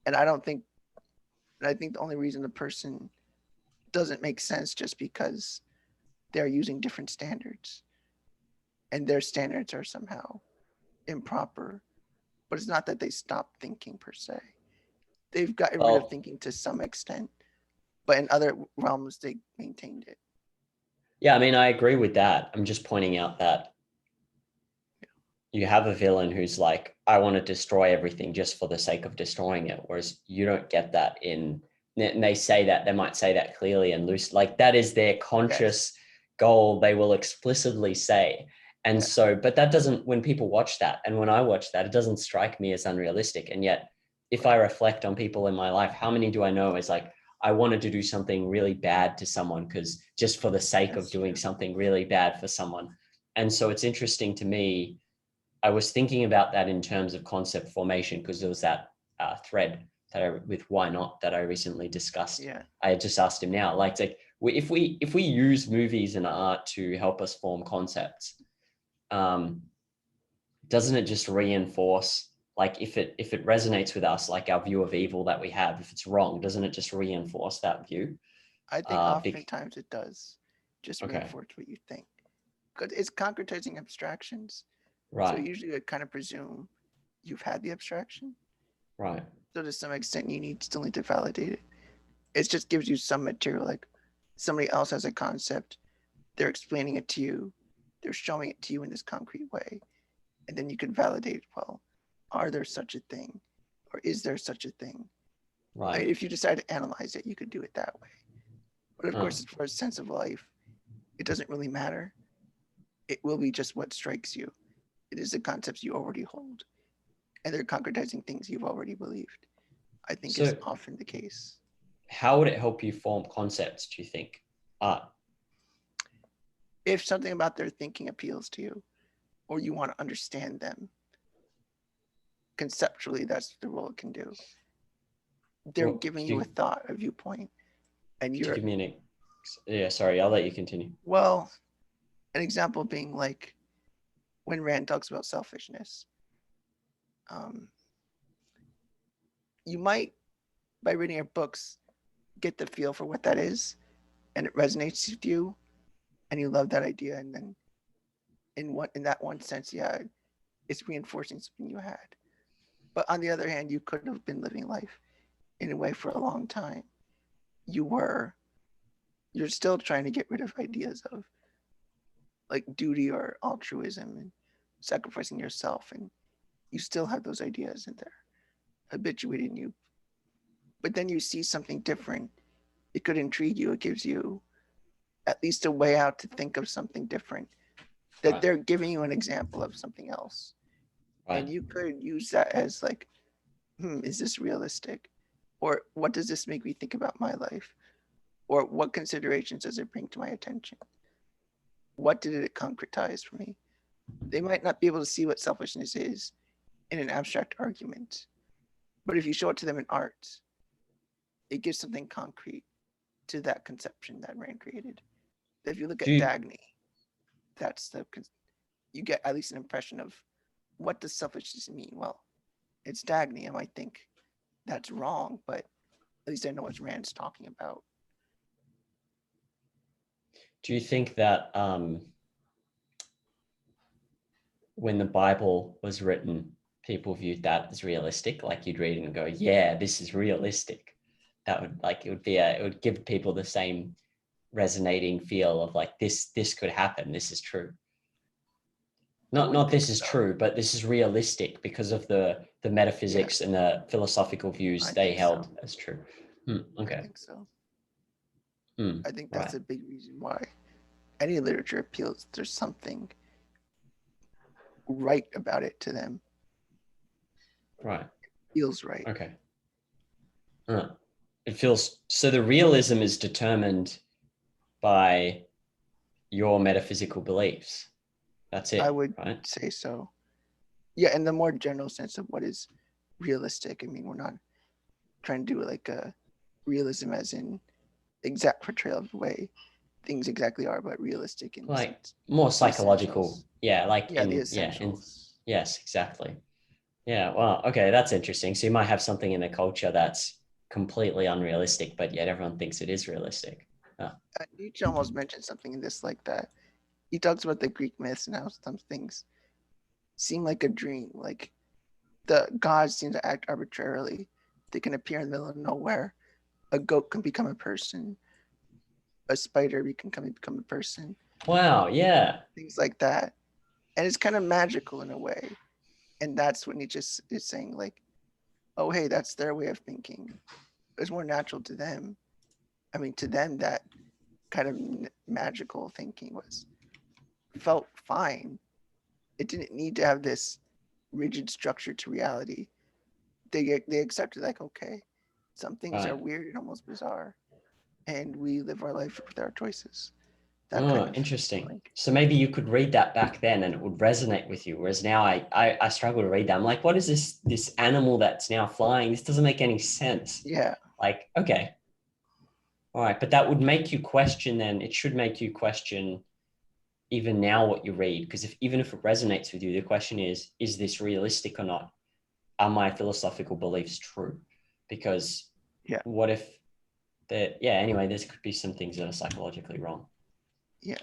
And I don't think, and I think the only reason the person doesn't make sense just because they're using different standards and their standards are somehow improper. But it's not that they stopped thinking per se. They've gotten rid of Well, thinking to some extent, but in other realms they maintained it. yeah, I mean, I agree with that. I'm just pointing out that you have a villain who's like, I want to destroy everything just for the sake of destroying it. Whereas you don't get that in, and they say that, they might say that clearly and loose, like that is their Yes, conscious goal. They will explicitly say. And yes, so, but that doesn't, when people watch that, and when I watch that, it doesn't strike me as unrealistic. And yet, if I right. reflect on people in my life, how many do I know is like, I wanted to do something really bad to someone because just for the sake of That's doing true. something really bad for someone. And so it's interesting to me. I was thinking about that in terms of concept formation because there was that thread that with why not that I recently discussed. Yeah, I had just asked him now, like if we use movies and art to help us form concepts, um, doesn't it just reinforce, like if it resonates with us, like our view of evil that we have, if it's wrong, doesn't it just reinforce that view? I think Big oftentimes it does just Okay, reinforce what you think. Because it's concretizing abstractions. So right, usually I kind of presume you've had the abstraction. right, So to some extent you still need to validate it. It just gives you some material, like somebody else has a concept, they're explaining it to you, they're showing it to you in this concrete way, and then you can validate, well, are there such a thing? Or is there such a thing? I right. mean, if you decide to analyze it, you could do it that way. But of Huh. course, as far as sense of life, it doesn't really matter. It will be just what strikes you. It is the concepts you already hold, and they're concretizing things you've already believed. I think is So often the case. how would it help you form concepts, do you think? Art. If something about their thinking appeals to you, or you want to understand them conceptually, that's the role it can do. They're Well, giving could you a you thought, a viewpoint, and could you you're, give me yeah, sorry, I'll let you continue. well, an example being like when Rand talks about selfishness. Um, you might, by reading her books, get the feel for what that is, and it resonates with you, and you love that idea, and then in that one sense, yeah, it's reinforcing something you had. But on the other hand, you could have been living life in a way for a long time. You were, you're still trying to get rid of ideas of like duty or altruism and sacrificing yourself, and you still have those ideas in there habituated in you. But then you see something different. It could intrigue you. It gives you at least a way out to think of something different, that Right. they're giving you an example of something else. Right. And you could use that as like, is this realistic? Or what does this make me think about my life? Or what considerations does it bring to my attention? What did it concretize for me? They might not be able to see what selfishness is in an abstract argument, but if you show it to them in art, it gives something concrete to that conception that Rand created. If you look Do at you, Dagny, that's the you get at least an impression of what does selfishness mean. Well, it's Dagny. I might think that's wrong, but at least I know what Rand's talking about. do you think that when the Bible was written, people viewed that as realistic? Like you'd read it and go, yeah, this is realistic. That would like, it would give people the same resonating feel of like, this could happen. This is true. Not this is true, but this is realistic because of the metaphysics and the philosophical views I they think held so. as true. I Okay. think so. Hmm, I think that's right. a big reason why any literature appeals. There's something right about it to them. Right. Feels right. Okay. It feels so the realism is determined by your metaphysical beliefs. That's I it, would right? say so. Yeah, in the more general sense of what is realistic. I mean, we're not trying to do like a realism as in exact portrayal of the way things exactly are, but realistic in the Like sense more the psychological. essentials. Yeah, like Yeah, the in essentials. yes, exactly. Yeah, well, okay, that's interesting. So you might have something in a culture that's completely unrealistic, but yet everyone thinks it is realistic. Oh, Nietzsche almost mentioned something in this like that. He talks about the Greek myths and how some things seem like a dream. Like the gods seem to act arbitrarily. They can appear in the middle of nowhere. A goat can become a person. A spider can become a person. wow, yeah. Things like that. And it's kind of magical in a way. And that's what Nietzsche is saying, like, oh, hey, that's their way of thinking. It's more natural to them. I mean, to them, that kind of magical thinking felt fine. It didn't need to have this rigid structure to reality. They accepted, like, okay, some things are Right. weird and almost bizarre, and we live our life with our choices. That kind Oh, of interesting. feeling. So maybe you could read that back then and it would resonate with you. Whereas now I struggle to read that. I'm like, what is this animal that's now flying? This doesn't make any sense. Yeah, Like, okay. All right. But that would make you question then. It should make you question even now what you read. Because if even if it resonates with you, the question is this realistic or not? Are my philosophical beliefs true? Because yeah, what if that, yeah, anyway, there could be some things that are psychologically wrong. yeah.